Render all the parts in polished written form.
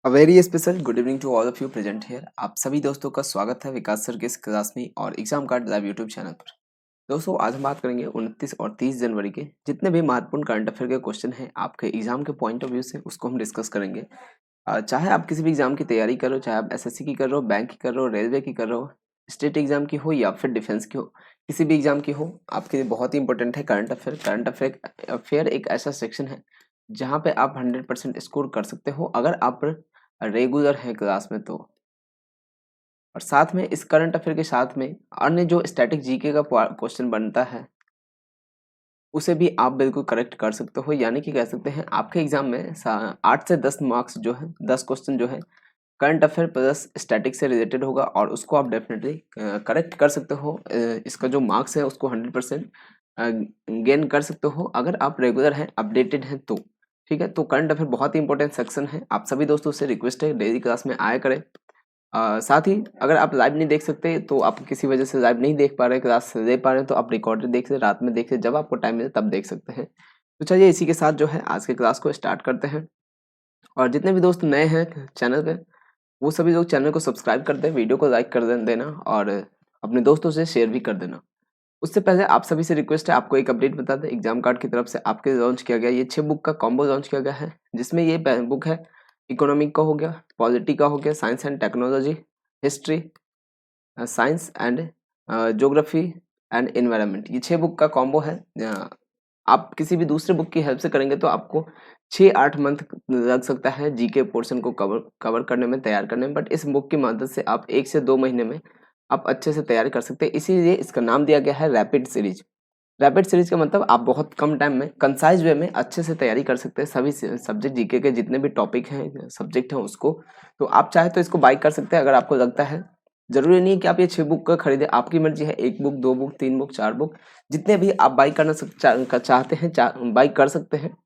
A very special good evening to all of you present here. आप सभी दोस्तों का स्वागत है विकास सर के इस क्लास में और exam card live YouTube channel पर। दोस्तों आज हम बात करेंगे 29 और 30 जनवरी के जितने भी महत्वपूर्ण करंट अफेयर के क्वेश्चन हैं आपके एग्जाम के पॉइंट ऑफ व्यू से उसको हम डिस्कस करेंगे। चाहे आप किसी भी एग्जाम की तैयारी कर रहे हो, चाहे आप एसएससी की कर रहे हो, बैंक की कर रहे हो, रेलवे की कर रहे हो, स्टेट एग्जाम की हो या फिर डिफेंस की हो, किसी भी एग्जाम की हो, आपके लिए बहुत ही इंपॉर्टेंट है करंट अफेयर। करंट अफेयर एक ऐसा सेक्शन है जहाँ पे आप 100% स्कोर कर सकते हो अगर आप रेगुलर हैं क्लास में तो। और साथ में इस करंट अफेयर के साथ में अन्य जो स्टैटिक जीके का क्वेश्चन बनता है उसे भी आप बिल्कुल करेक्ट कर सकते हो, यानी कि कह सकते हैं आपके एग्जाम में 8 से 10 मार्क्स जो है 10 क्वेश्चन जो है करंट अफेयर प्लस स्टैटिक से रिलेटेड होगा और उसको आप डेफिनेटली करेक्ट कर सकते हो। इसका जो मार्क्स है उसको 100% गेन कर सकते हो अगर आप रेगुलर हैं, अपडेटेड हैं तो। ठीक है, तो करंट अफेयर बहुत ही इंपॉर्टेंट सेक्शन है। आप सभी दोस्तों से रिक्वेस्ट है डेली क्लास में आया करें। साथ ही अगर आप लाइव नहीं देख सकते तो आप किसी वजह से लाइव नहीं देख पा रहे, क्लास दे पा रहे हैं तो आप रिकॉर्डेड देख सकते, रात में देख सकते, जब आपको टाइम मिले तब देख सकते हैं। तो चलिए इसी के साथ जो है आज के क्लास को स्टार्ट करते हैं। और जितने भी दोस्त नए हैं चैनल पे वो सभी लोग चैनल को सब्सक्राइब कर दें, वीडियो को लाइक कर देना और अपने दोस्तों से शेयर भी कर देना। उससे पहले आप सभी से रिक्वेस्ट है, आपको एक अपडेट बता दें, एग्जाम कार्ड की तरफ से आपके लॉन्च किया गया ये 6 बुक का कॉम्बो लॉन्च किया गया है, जिसमें ये बुक है इकोनॉमिक का हो गया, पॉलिटी का हो गया, science and technology, history, science and geography and environment. ये 6 बुक का कॉम्बो है। आप किसी भी दूसरे बुक की हेल्प से करेंगे तो आपको 6-8 मंथ लग सकता है जीके पोर्शन को कवर करने में, तैयार करने में, बट इस बुक की मदद से आप 1 से 2 महीने में आप अच्छे से तैयारी कर सकते हैं। इसीलिए इसका नाम दिया गया है रैपिड सीरीज। रैपिड सीरीज का मतलब आप बहुत कम टाइम में कंसाइज वे में अच्छे से तैयारी कर सकते हैं सभी सब्जेक्ट जीके के जितने भी टॉपिक हैं, सब्जेक्ट हैं उसको। तो आप चाहे तो इसको बाय कर सकते हैं अगर आपको लगता है। जरूरी नहीं है कि आप ये 6 बुक का खरीदें, आपकी मर्जी है, 1 बुक, 2 बुक, 3 बुक, 4 बुक, जितने भी आप बाई करना चाहते हैं बाई कर सकते हैं।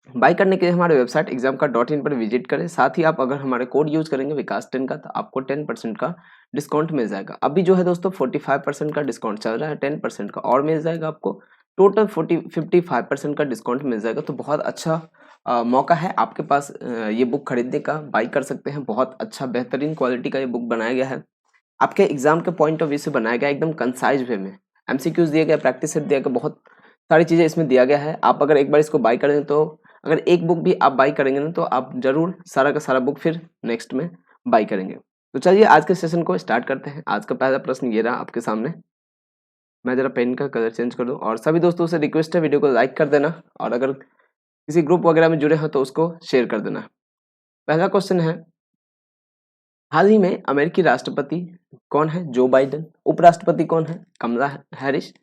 बाई करने के लिए हमारे वेबसाइट एग्जाम का .in पर विजिट करें। साथ ही आप अगर हमारे कोड यूज करेंगे विकास 10 का तो आपको 10% का डिस्काउंट मिल जाएगा। अभी जो है दोस्तों 45% का डिस्काउंट चल रहा है, 10% का और मिल जाएगा आपको, टोटल 55% का डिस्काउंट मिल जाएगा। तो बहुत अच्छा मौका है आपके पास ये बुक खरीदने का, बाई कर सकते हैं। बहुत अच्छा बेहतरीन क्वालिटी का ये बुक बनाया गया है, आपके एग्जाम के पॉइंट ऑफ व्यू से बनाया गया, एकदम कंसाइज वे में। एमसीक्यूज दिया गया, प्रैक्टिस सेट दिया गया, बहुत सारी चीजें इसमें दिया गया है। आप अगर एक बार इसको बाई करेंगे तो अगर एक बुक भी आप बाई करेंगे ना तो आप जरूर सारा का सारा बुक फिर नेक्स्ट में बाई करेंगे। तो चलिए आज के सेशन को स्टार्ट करते हैं। आज का पहला प्रश्न ये रहा आपके सामने। मैं जरा पेन का कलर चेंज कर दूं और सभी दोस्तों से रिक्वेस्ट है वीडियो को लाइक कर देना और अगर किसी ग्रुप वगैरह में जुड़े हो तो उसको शेयर कर देना। पहला क्वेश्चन है, हाल ही में अमेरिकी राष्ट्रपति कौन है? Joe Biden. उपराष्ट्रपति कौन है? कमला हैरिस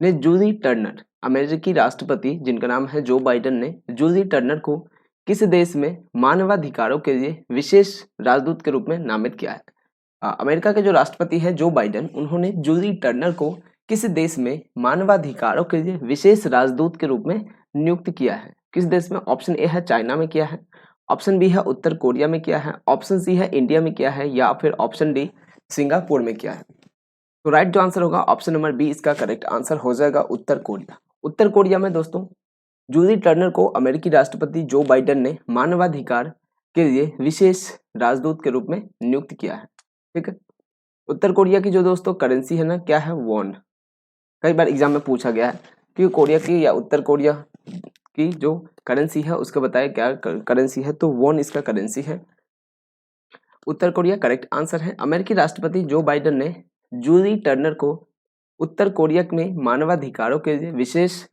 ने जूली टर्नर, अमेरिकी राष्ट्रपति जिनका नाम है जो बाइडेन ने जूली टर्नर को किस देश में मानवाधिकारों के लिए विशेष राजदूत के रूप में नामित किया है? अमेरिका के जो राष्ट्रपति हैं जो बाइडेन, उन्होंने जूली टर्नर को किस देश में मानवाधिकारों के लिए विशेष राजदूत के रूप में नियुक्त किया है? किस देश में? ऑप्शन ए है चाइना में किया है, ऑप्शन बी है उत्तर कोरिया में किया है, ऑप्शन सी है इंडिया में किया है या फिर ऑप्शन डी सिंगापुर में किया है। तो राइट जो आंसर होगा ऑप्शन नंबर बी इसका करेक्ट आंसर हो जाएगा, उत्तर कोरिया। उत्तर कोरिया में दोस्तों जूली टर्नर को अमेरिकी राष्ट्रपति जो बाइडेन ने मानवाधिकार के लिए विशेष राजदूत के रूप में नियुक्त किया है। ठीक है, उत्तर कोरिया की जो दोस्तों करेंसी है ना, क्या है? वॉन। कई बार एग्जाम में पूछा गया है कि कोरिया की या उत्तर कोरिया की जो करेंसी है उसको बताया क्या करेंसी है, तो वॉन इसका करेंसी है। उत्तर कोरिया करेक्ट आंसर है। अमेरिकी राष्ट्रपति जो बाइडेन ने जूली टर्नर को उत्तर कोरिया में मानवाधिकारों के लिए विशेष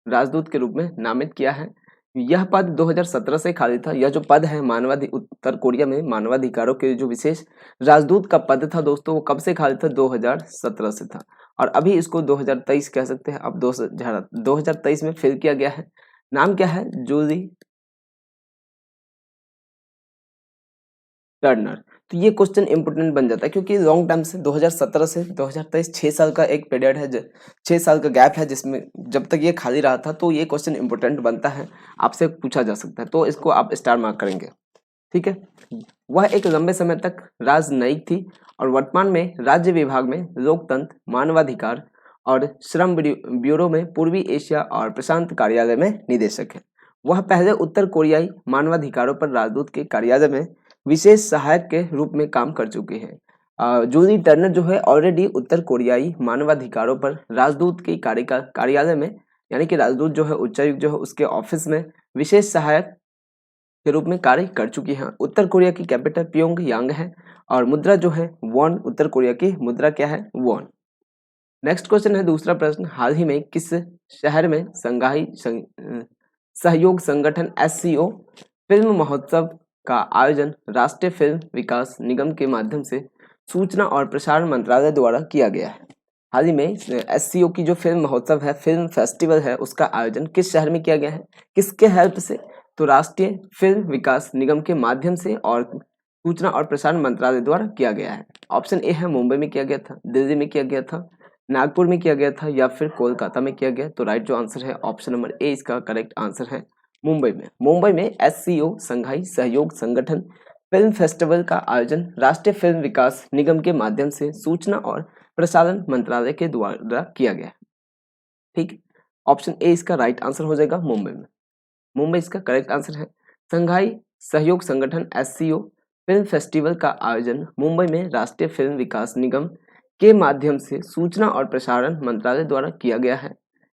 राजदूत के रूप में नामित किया है। यह पद 2017 से खाली था। यह जो पद है उत्तर कोरिया में मानवाधिकारों के जो विशेष राजदूत का पद था दोस्तों, वो कब से खाली था? 2017 से था और अभी इसको 2023 कह सकते हैं। अब 2023 में फिल किया गया है। नाम क्या है? जूली टर्नर। तो ये क्वेश्चन इंपोर्टेंट बन जाता है क्योंकि लॉन्ग टाइम से 2017 से 2023 6 साल का एक पीरियड है, 6 साल का गैप है जिसमें जब तक ये खाली रहा था, तो ये क्वेश्चन इंपोर्टेंट बनता है, आपसे पूछा जा सकता है, तो इसको आप स्टार मार्क करेंगे। ठीक है, वह एक लंबे समय तक राजनयिक थी और वर्तमान में राज्य विभाग में लोकतंत्र, मानवाधिकार और श्रम ब्यूरो में पूर्वी एशिया और प्रशांत कार्यालय में निदेशक है। वह पहले उत्तर कोरियाई मानवाधिकारों पर राजदूत के कार्यालय में विशेष सहायक के रूप में काम कर चुके हैं। जूली टर्नर जो है ऑलरेडी उत्तर कोरियाई मानवाधिकारों पर राजदूत के कार्यालय में, यानी कि राजदूत जो है, उच्चायुक्त जो है, उसके ऑफिस में विशेष सहायक के रूप में कार्य कर चुकी हैं। उत्तर कोरिया की कैपिटल प्योंगयांग है और मुद्रा जो है वॉन, उत्तर कोरिया की मुद्रा क्या है? वॉन। नेक्स्ट क्वेश्चन है दूसरा प्रश्न, हाल ही में किस शहर में संघाई सहयोग संगठन SCO फिल्म महोत्सव का आयोजन राष्ट्रीय फिल्म विकास निगम के माध्यम से सूचना और प्रसारण मंत्रालय द्वारा किया गया है? हाल ही में SCO की जो फिल्म महोत्सव है, फिल्म फेस्टिवल है, उसका आयोजन किस शहर में किया गया है? किसके हेल्प से? तो राष्ट्रीय फिल्म विकास निगम के माध्यम से और सूचना और प्रसारण मंत्रालय द्वारा किया गया है। ऑप्शन ए है मुंबई में किया गया था, दिल्ली में किया गया था, नागपुर में किया गया था या फिर कोलकाता में किया गया। तो राइट जो आंसर है ऑप्शन नंबर ए इसका करेक्ट आंसर है मुंबई में। मुंबई में SCO संघाई सहयोग संगठन फिल्म फेस्टिवल का आयोजन राष्ट्रीय फिल्म विकास निगम के माध्यम से सूचना और प्रसारण मंत्रालय के द्वारा किया गया है। ठीक, ऑप्शन ए इसका राइट आंसर हो जाएगा मुंबई में। मुंबई इसका करेक्ट आंसर है। संघाई सहयोग संगठन SCO फिल्म फेस्टिवल का आयोजन मुंबई में राष्ट्रीय फिल्म विकास निगम के माध्यम से सूचना और प्रसारण मंत्रालय द्वारा किया गया है।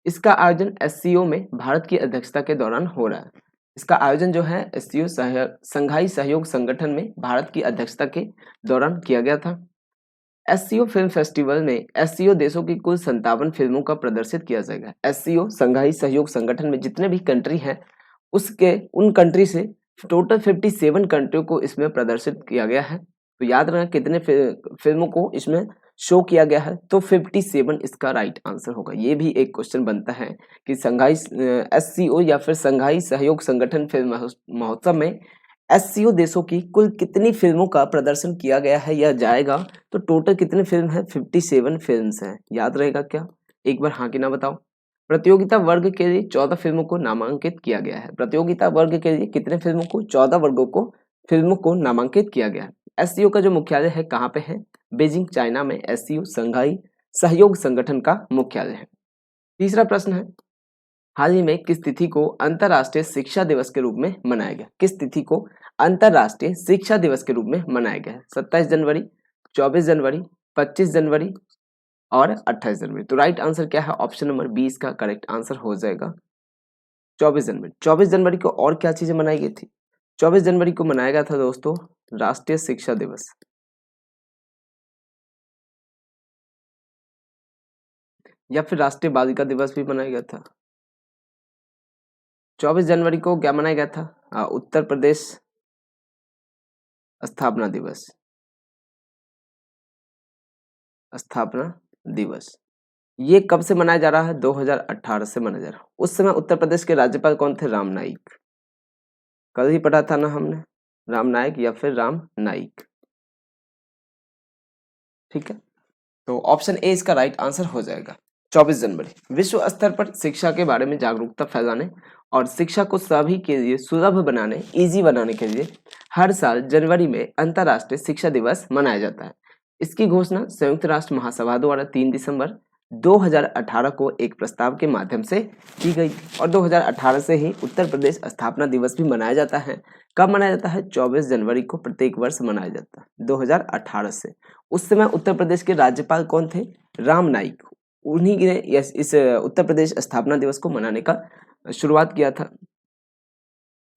इसका आयोजन SCO में भारत की अध्यक्षता के दौरान हो रहा है। इसका आयोजन जो है SCO संघाई सहयोग संगठन में भारत की अध्यक्षता के दौरान किया गया था। SCO फिल्म फेस्टिवल में SCO देशों की कुल 57 फिल्मों का प्रदर्शित किया जाएगा। SCO संघाई सहयोग संगठन में जितने भी कंट्री हैं उसके उन कंट्री से टोटल 57 कंट्रियों को इसमें प्रदर्शित किया गया है। तो याद रखना कितने फिल्मों को इसमें शो किया गया है, तो 57 इसका राइट आंसर होगा। ये भी एक क्वेश्चन बनता है कि संघाई SCO या फिर संघाई सहयोग संगठन फिल्म महोत्सव में SCO देशों की कुल कितनी फिल्मों का प्रदर्शन किया गया है या जाएगा, तो टोटल कितने फिल्म है? 57 फिल्म्स हैं। याद रहेगा क्या? एक बार हाँ कि ना बताओ। प्रतियोगिता वर्ग के लिए 14 फिल्मों को नामांकित किया गया है। प्रतियोगिता वर्ग के लिए कितने फिल्मों को? 14 वर्गों को फिल्मों को नामांकित किया गया है। SCO का जो मुख्यालय है कहाँ पे है? बीजिंग चाइना में SCO संघाई सहयोग संगठन का मुख्यालय है। तीसरा प्रश्न है, हाल ही में किस तिथि को अंतर्राष्ट्रीय शिक्षा दिवस के रूप में मनाया गया? किस तिथि को अंतर्राष्ट्रीय शिक्षा दिवस के रूप में मनाया गया है? 27 जनवरी, 24 जनवरी, 25 जनवरी और 28 जनवरी। तो राइट आंसर क्या है? ऑप्शन नंबर 20 का करेक्ट आंसर हो जाएगा 24 जनवरी। 24 जनवरी को और क्या चीजें मनाई गई थी? 24 जनवरी को मनाया गया था दोस्तों राष्ट्रीय शिक्षा दिवस, या फिर राष्ट्रीय बालिका दिवस भी मनाया गया था। 24 जनवरी को क्या मनाया गया था? उत्तर प्रदेश स्थापना दिवस, स्थापना दिवस। ये कब से मनाया जा रहा है? 2018 से मनाया जा रहा है। उस समय उत्तर प्रदेश के राज्यपाल कौन थे? राम नाईक। कल ही पढ़ा था ना हमने, राम नाईक या फिर राम नाईक। ठीक है, तो ऑप्शन ए इसका राइट आंसर हो जाएगा 24 जनवरी। विश्व स्तर पर शिक्षा के बारे में जागरूकता फैलाने और शिक्षा को सभी के लिए सुलभ बनाने, इजी बनाने के लिए हर साल जनवरी में अंतर्राष्ट्रीय शिक्षा दिवस मनाया जाता है। इसकी घोषणा संयुक्त राष्ट्र महासभा द्वारा 3 दिसंबर 2018 को एक प्रस्ताव के माध्यम से की गई थी और 2018 से ही उत्तर प्रदेश स्थापना दिवस भी मनाया जाता है। कब मनाया जाता है? 24 जनवरी को प्रत्येक वर्ष मनाया जाता है 2018 से। उस समय उत्तर प्रदेश के राज्यपाल कौन थे? राम नाईक। उन्हीं ने इस उत्तर प्रदेश स्थापना दिवस को मनाने का शुरुआत किया था।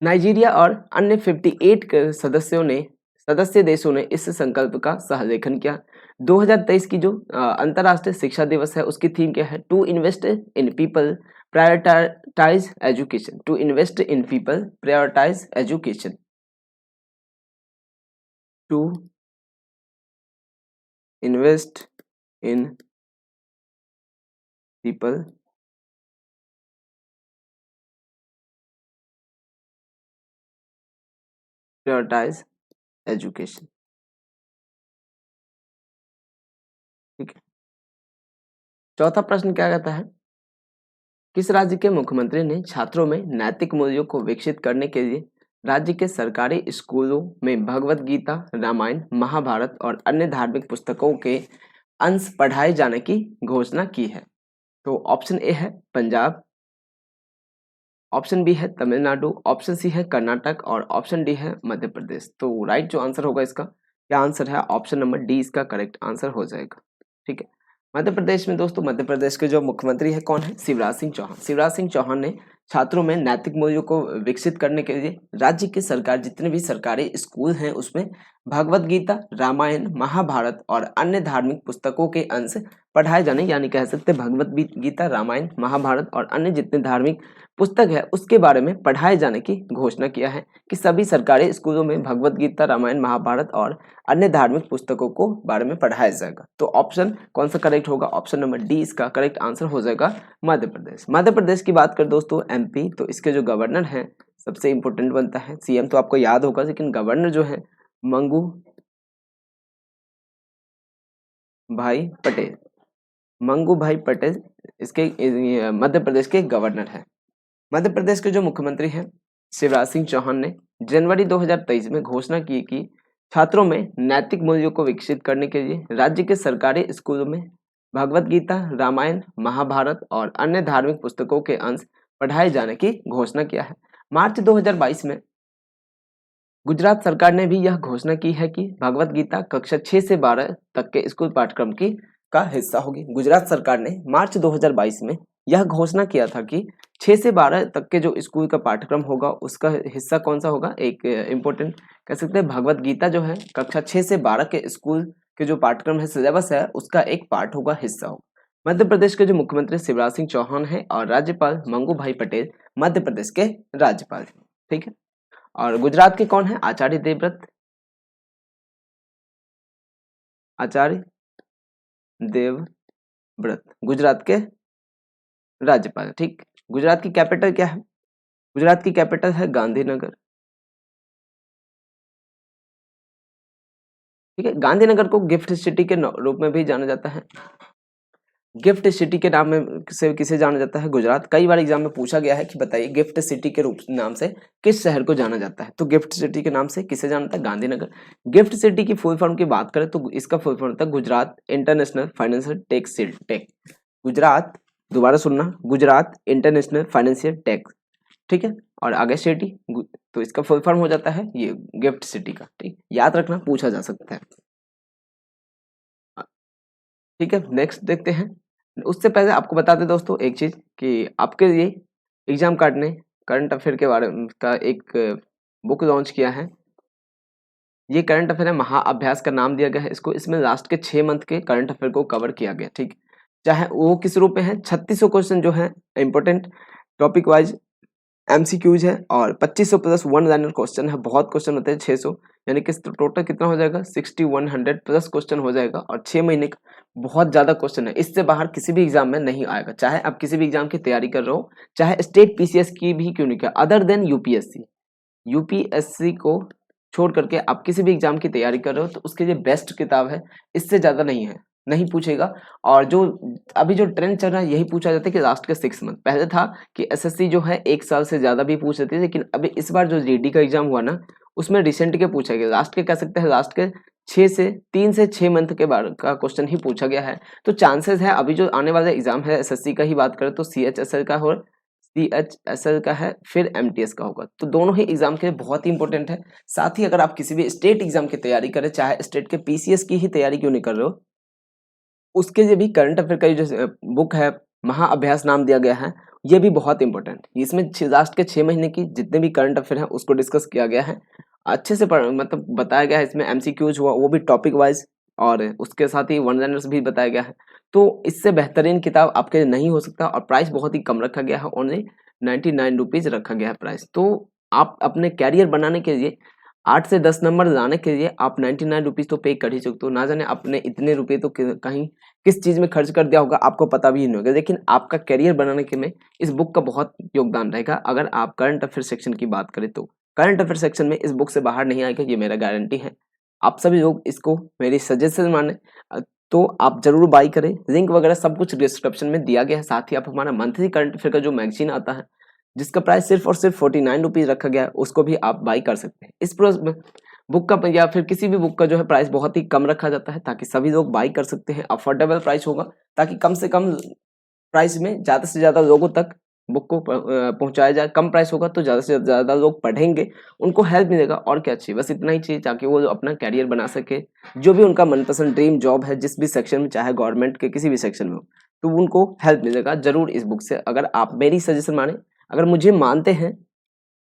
नाइजीरिया और अन्य 58 सदस्य देशों ने इस संकल्प का सहलेखन किया। 2023 की जो अंतर्राष्ट्रीय शिक्षा दिवस है उसकी थीम क्या है? To invest in people prioritize education. To invest in people prioritize education. To invest in people prioritize education. ठीक है, चौथा प्रश्न क्या कहता है? किस राज्य के मुख्यमंत्री ने छात्रों में नैतिक मूल्यों को विकसित करने के लिए राज्य के सरकारी स्कूलों में भगवत गीता, रामायण, महाभारत और अन्य धार्मिक पुस्तकों के अंश पढ़ाए जाने की घोषणा की है? तो ऑप्शन ए है पंजाब, ऑप्शन बी है तमिलनाडु, ऑप्शन सी है कर्नाटक और ऑप्शन डी है मध्य प्रदेश। तो राइट जो आंसर होगा इसका क्या आंसर है, ऑप्शन नंबर डी इसका करेक्ट आंसर हो जाएगा। ठीक है, मध्य प्रदेश में दोस्तों मध्य प्रदेश के जो मुख्यमंत्री है कौन है, शिवराज सिंह चौहान। शिवराज सिंह चौहान ने छात्रों में नैतिक मूल्यों को विकसित करने के लिए राज्य की सरकार जितने भी सरकारी स्कूल हैं उसमें भगवत गीता, रामायण, महाभारत और अन्य धार्मिक पुस्तकों के अंश पढ़ाए जाने, यानी कह सकते भगवत गीता, रामायण, महाभारत और अन्य जितने धार्मिक पुस्तक है उसके बारे में पढ़ाए जाने की घोषणा किया है कि सभी सरकारी स्कूलों में भगवत गीता, रामायण, महाभारत और अन्य धार्मिक पुस्तकों को बारे में पढ़ाया जाएगा। तो ऑप्शन कौन सा करेक्ट होगा, ऑप्शन नंबर डी इसका करेक्ट आंसर हो जाएगा मध्य प्रदेश। मध्य प्रदेश की बात कर दोस्तों एमपी, तो इसके जो गवर्नर हैं सबसे इंपॉर्टेंट बनता है, सीएम तो आपको याद होगा लेकिन गवर्नर जो है मंगू भाई पटेल, मंगू भाई पटेल इसके मध्य प्रदेश के गवर्नर हैं। मध्य प्रदेश के जो मुख्यमंत्री हैं शिवराज सिंह चौहान ने जनवरी 2023 में घोषणा की कि छात्रों में नैतिक मूल्यों को विकसित करने के लिए राज्य के सरकारी स्कूलों में भगवत गीता, रामायण, महाभारत और अन्य धार्मिक पुस्तकों के अंश पढ़ाए जाने की घोषणा किया है। मार्च 2022 में गुजरात सरकार ने भी यह घोषणा की है कि भगवत गीता कक्षा 6 से 12 तक के स्कूल पाठ्यक्रम की का हिस्सा होगी। गुजरात सरकार ने मार्च 2022 में यह घोषणा किया था कि 6 से 12 तक के जो स्कूल का पाठ्यक्रम होगा उसका हिस्सा कौन सा होगा, एक इम्पोर्टेंट कह सकते हैं भगवत गीता जो है कक्षा 6 से 12 के स्कूल के जो पाठ्यक्रम है, सिलेबस है, उसका एक पार्ट होगा, हिस्सा होगा। मध्य प्रदेश के जो मुख्यमंत्री शिवराज सिंह चौहान है और राज्यपाल मंगू भाई पटेल मध्य प्रदेश के राज्यपाल। ठीक है, और गुजरात के कौन है, आचार्य देवव्रत, आचार्य देवव्रत गुजरात के राज्यपाल। ठीक, गुजरात की कैपिटल क्या है, गुजरात की कैपिटल है गांधीनगर। ठीक है, गांधीनगर को गिफ्ट सिटी के रूप में भी जाना जाता है, गिफ्ट सिटी के नाम में से किसे जाना जाता है, गुजरात। कई बार एग्जाम में पूछा गया है कि बताइए गिफ्ट सिटी के रूप नाम से किस शहर को जाना जाता है, तो गिफ्ट सिटी के नाम से किसे जाना जाता है, गांधीनगर। गिफ्ट सिटी की फुल फॉर्म की बात करें तो इसका फुल फॉर्म होता है Gujarat international financial tech. Gujarat, दोबारा सुनना, गुजरात इंटरनेशनल फाइनेंशियल टेक। ठीक है, और आगे सिटी तो इसका फुल फॉर्म हो जाता है ये गिफ्ट सिटी का। ठीक, याद रखना, पूछा जा सकता है। ठीक है, नेक्स्ट देखते हैं। उससे पहले आपको बता दें दोस्तों एक चीज कि आपके लिए एग्जाम कार्ड ने करंट अफेयर के बारे में का एक बुक लॉन्च किया है। ये करंट अफेयर है, महाअभ्यास का नाम दिया गया है इसको। इसमें लास्ट के 6 मंथ के करंट अफेयर को कवर किया गया। ठीक, चाहे वो किस रूप में है, 3600 क्वेश्चन जो है इंपॉर्टेंट टॉपिक वाइज एमसीक्यूज है और 2500 प्लस वन लाइनर क्वेश्चन है। बहुत क्वेश्चन होते हैं 600, यानी कि टोटल कितना हो जाएगा 6100 प्लस क्वेश्चन हो जाएगा और 6 महीने का बहुत ज्यादा क्वेश्चन है। इससे बाहर किसी भी एग्जाम में नहीं आएगा, चाहे आप किसी भी एग्जाम की तैयारी कर रहे हो, चाहे स्टेट पीसीएस की भी क्यों नहीं किया, अदर देन यूपीएससी। यूपीएससी को छोड़ करके आप किसी भी एग्जाम की तैयारी कर रहे हो तो उसके लिए बेस्ट किताब है, इससे ज्यादा नहीं है, नहीं पूछेगा। और जो अभी जो ट्रेंड चल रहा है यही पूछा जाता है कि लास्ट के 6 मंथ। पहले था कि एसएससी जो है 1 साल से ज्यादा भी पूछ लेती है, लेकिन अभी इस बार जो जीडी का एग्जाम हुआ ना उसमें रिसेंट के पूछा गया, लास्ट के कह सकते हैं लास्ट के 3 से 6 मंथ के बाद का क्वेश्चन ही पूछा गया है। तो चांसेस है अभी जो आने वाला एग्जाम है एसएससी का ही बात करें तो सीएचएसएल का हो, सीएचएसएल का है, फिर एमटीएस का होगा, तो दोनों ही एग्जाम के लिए बहुत ही इंपॉर्टेंट है। साथ ही अगर आप किसी भी स्टेट एग्जाम की तैयारी करें, चाहे स्टेट के पीसीएस की ही तैयारी क्यों नहीं कर रहे हो, उसके लिए भी करंट अफेयर का जो बुक है महाअभ्यास नाम दिया गया है, ये भी बहुत इंपॉर्टेंट। इसमें लास्ट के 6 महीने की जितने भी करंट अफेयर हैं उसको डिस्कस किया गया है, अच्छे से मतलब बताया गया है। इसमें एमसीक्यूज हुआ वो भी टॉपिक वाइज, और उसके साथ ही वन लाइनर्स भी बताया गया है। तो इससे बेहतरीन किताब आपके लिए नहीं हो सकता, और प्राइस बहुत ही कम रखा गया है, ओनली 99 रुपीज रखा गया है प्राइस। तो आप अपने कैरियर बनाने के लिए 8 से 10 नंबर लाने के लिए आप 99 रुपीज तो पे कर ही सकते हो। ना जाने आपने इतने रुपए तो कहीं किस चीज में खर्च कर दिया होगा, आपको पता भी नहीं होगा, लेकिन आपका कैरियर बनाने के में इस बुक का बहुत योगदान रहेगा। अगर आप करंट अफेयर सेक्शन की बात करें तो करंट अफेयर सेक्शन में इस बुक से बाहर नहीं आएगा, ये मेरा गारंटी है। आप सभी लोग इसको मेरी सजेशन माने तो आप जरूर बाई करें। लिंक वगैरह सब कुछ डिस्क्रिप्शन में दिया गया है। साथ ही आप हमारा मंथली करंट अफेयर का जो मैगजीन आता है जिसका प्राइस सिर्फ और सिर्फ 49 रुपीज रखा गया है, उसको भी आप बाई कर सकते हैं। इस बुक का या फिर किसी भी बुक का जो है प्राइस बहुत ही कम रखा जाता है ताकि सभी लोग बाई कर सकते हैं। अफोर्डेबल प्राइस होगा ताकि कम से कम प्राइस में ज्यादा से ज्यादा लोगों तक बुक को पहुंचाया जाए। कम प्राइस होगा तो ज़्यादा से ज़्यादा लोग पढ़ेंगे, उनको हेल्प मिलेगा। और क्या चाहिए, बस इतना ही चाहिए ताकि वो अपना कैरियर बना सके। जो भी उनका मनपसंद ड्रीम जॉब है, जिस भी सेक्शन में, चाहे गवर्नमेंट के किसी भी सेक्शन में हो, तो उनको हेल्प मिलेगा जरूर इस बुक से। अगर आप मेरी सजेशन माने, अगर मुझे मानते हैं,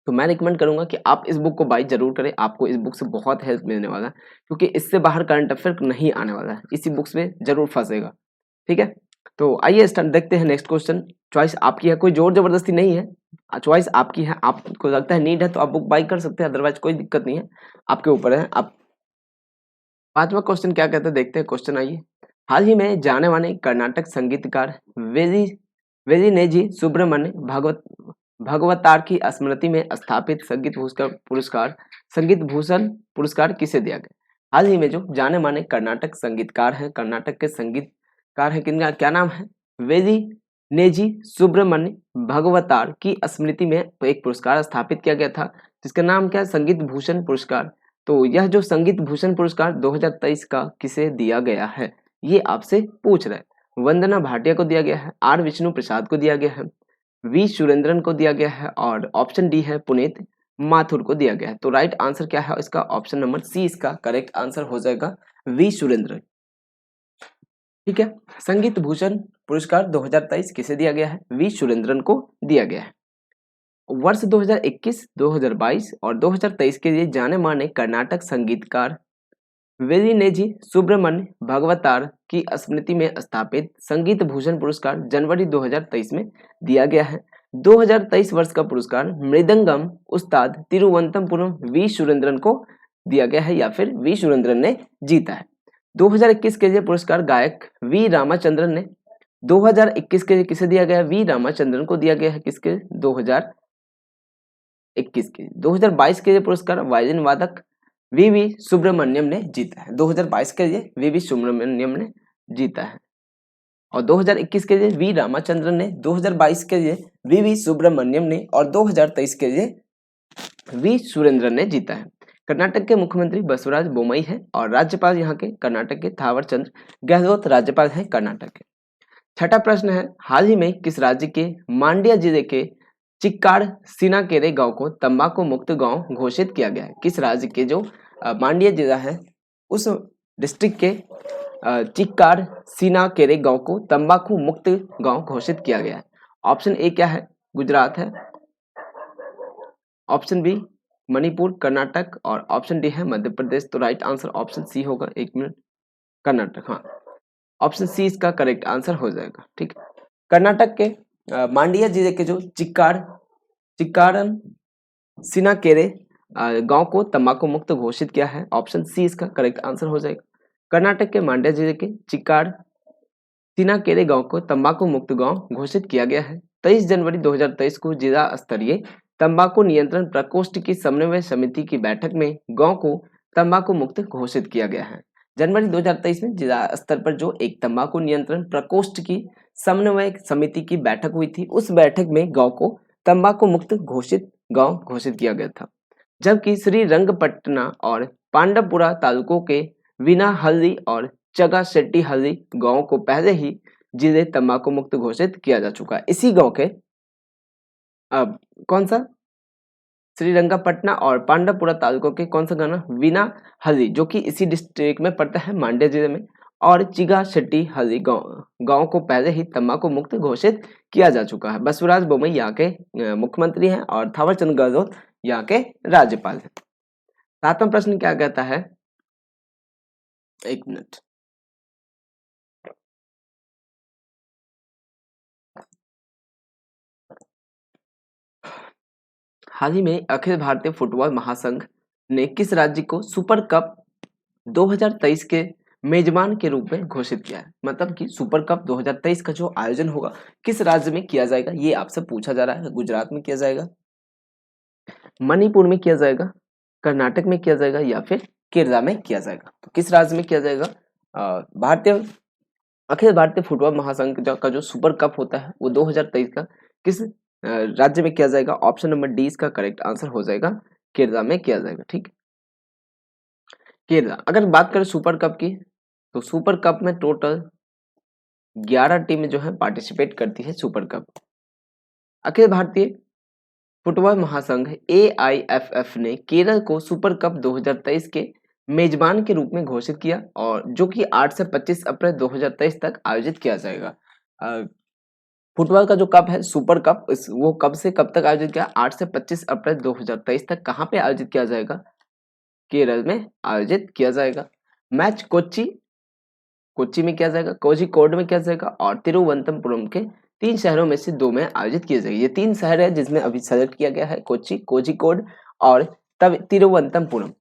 तो मैं रिकमेंड करूंगा कि आप इस बुक को बाय जरूर करें। आपको इस बुक से बहुत हेल्प मिलने वाला है, क्योंकि इससे बाहर करंट अफेयर नहीं आने वाला है, इसी बुक्स में जरूर फंसेगा। ठीक है, तो आइए स्टार्ट, देखते हैं नेक्स्ट क्वेश्चन। चॉइस आपकी है, कोई जोर जबरदस्ती नहीं है, चॉइस आपकी है। आपको लगता है नीड है तो आप बुक बाय कर सकते हैं, अदरवाइज कोई दिक्कत नहीं है, आपके ऊपर है। आप पांचवा क्वेश्चन क्या कहते हैं, देखते हैं क्वेश्चन। आइए, हाल ही में जाने माने कर्नाटक संगीतकार वेदी वेदिनेजी सुब्रमण्य भगवतार की स्मृति में स्थापित संगीत भूषण पुरस्कार किसे दिया गया। हाल ही में जो जाने माने कर्नाटक संगीतकार हैं, कर्नाटक के संगीतकार हैं, किनका क्या नाम है, वेदी नेजी सुब्रमण्य भगवतार की स्मृति में एक पुरस्कार स्थापित किया गया था, जिसका नाम क्या है, संगीत भूषण पुरस्कार। तो यह जो संगीत भूषण पुरस्कार 2023 का किसे दिया गया है, ये आपसे पूछ रहा है। वंदना भाटिया को दिया गया है, आर विष्णु प्रसाद को दिया गया है, वी सुरेंद्रन को दिया गया है, और ऑप्शन डी है पुनीत माथुर को दिया गया है। तो राइट आंसर क्या है इसका, ऑप्शन नंबर सी इसका करेक्ट आंसर हो जाएगा, वी सुरेंद्रन। ठीक है, संगीत भूषण पुरस्कार 2023 किसे दिया गया है, वी सुरेंद्रन को दिया गया है। वर्ष 2021, 2022 और 2023 के लिए जाने माने कर्नाटक संगीतकार वेदिनेजी सुब्रमण्य भगवतार की स्मृति में स्थापित संगीत भूषण पुरस्कार जनवरी 2023 में दिया गया है। 2023 वर्ष का पुरस्कार मृदंगम उस्ताद तिरुवनंतपुरम वी सुरेंद्रन को दिया गया है, या फिर वी सुरेंद्रन ने जीता है। 2021 के लिए पुरस्कार गायक वी रामाचंद्रन ने, 2021 के लिए किसे दिया गया है, वी रामाचंद्रन को दिया गया है, किसके, 2021 के। 2022 के लिए पुरस्कार वायलिन वादक वी सुब्रमण्यम ने जीता है। 2022 के लिए वी सुब्रमण्यम ने जीता है, और 2021 के लिए वी रामाचंद्रन ने, 2022 के लिए वी सुब्रमण्यम ने, और 2023 के लिए वी सुरेंद्रन ने जीता है। कर्नाटक के मुख्यमंत्री बसवराज बोमई है, और राज्यपाल यहाँ के कर्नाटक के थावर चंद गहलोत राज्यपाल हैं कर्नाटक के। छठा प्रश्न है, हाल ही में किस राज्य के मांड्या जिले के चिक्कार सिनाकेरे गांव को तंबाकू मुक्त गांव घोषित किया गया है। किस राज्य के जो मांड्या जिला है, उस डिस्ट्रिक्ट के चिक्कार सिनाकेरे गांव को तंबाकू मुक्त गांव घोषित किया गया है। ऑप्शन ए क्या है, गुजरात है, ऑप्शन बी मणिपुर कर्नाटक, और ऑप्शन डी है मध्य प्रदेश। तो राइट आंसर ऑप्शन सी होगा, एक मिनट, कर्नाटक, हाँ, ऑप्शन सी इसका करेक्ट आंसर हो जाएगा। ठीक, कर्नाटक के मांड्या जिले के जो चिक्कारन सिनाकेरे गांव को तंबाकू मुक्त घोषित किया है, ऑप्शन सी इसका करेक्ट आंसर हो जाएगा। कर्नाटक के मांड्या जिले के चिक्कार सिनाकेरे गांव को तंबाकू मुक्त गांव घोषित किया गया है। 23 जनवरी 2023 को जिला स्तरीय तंबाकू नियंत्रण प्रकोष्ठ की समन्वय समिति की बैठक में गांव को तंबाकू मुक्त घोषित किया गया है। जनवरी 2023 में जिला स्तर पर जो एक तंबाकू नियंत्रण प्रकोष्ठ की समन्वय समिति की बैठक हुई थी, उस बैठक में गांव को तंबाकू मुक्त गांव घोषित किया गया था। जबकि श्री रंगपटना और पांडवपुरा तालुकों के विना हल्दी और चगा शेट्टी हल्दी गांव को पहले ही जिले तंबाकू मुक्त घोषित किया जा चुका है। इसी गांव के कौन सा, श्रीरंगपटना और पांडवपुरा तालुकों के कौन सा गाना, वीना हल्दी, जो कि इसी डिस्ट्रिक्ट में पड़ता है, मांड्या जिले में, और चिगा शेट्टी हल्दी गांव को पहले ही तंबाकू मुक्त घोषित किया जा चुका है। बसवराज बोमई यहाँ के मुख्यमंत्री हैं, और थावरचंद गहलोत यहाँ के राज्यपाल हैं। सातवां प्रश्न क्या कहता है, एक मिनट, हाल ही में अखिल भारतीय फुटबॉल महासंघ ने किस राज्य को सुपर कप 2023 के मेजबान के रूप में घोषित किया है। मतलब कि सुपर कप 2023 का जो आयोजन होगा किस राज्य में किया जाएगा, ये आपसे पूछा जा रहा है। गुजरात में किया जाएगा, मणिपुर में किया जाएगा, कर्नाटक में किया जाएगा, या फिर केरला में किया जाएगा। तो किस राज्य में किया जाएगा, अखिल भारतीय फुटबॉल महासंघ का जो सुपर कप होता है वो 2023 का किस राज्य में किया जाएगा, ऑप्शन नंबर डी इसका करेक्ट आंसर हो जाएगा, केरला में किया जाएगा। ठीक, केरला। अगर बात करें सुपर कप की, तो सुपर कप में टोटल 11 टीमें जो है पार्टिसिपेट करती है super cup. Akhil Bharatiya football महासंघ AIFF ने केरल को सुपर कप 2023 के मेजबान के रूप में घोषित किया, और जो कि 8 से 25 अप्रैल 2023 तक आयोजित किया जाएगा। फुटबॉल का जो कप है सुपर कप, वो कब से कब तक आयोजित किया? 8 से 25 अप्रैल 2023 तक। कहाँ पे आयोजित किया जाएगा? केरल में आयोजित किया जाएगा। मैच कोच्चि में किया जाएगा, कोझिकोड में किया जाएगा और तिरुवनंतपुरम के 3 शहरों में से 2 में आयोजित किया जाएगा। ये 3 शहर है जिसमें अभी सेलेक्ट किया गया है, कोच्चि, कोझिकोड और तब तिरुवनंतपुरम।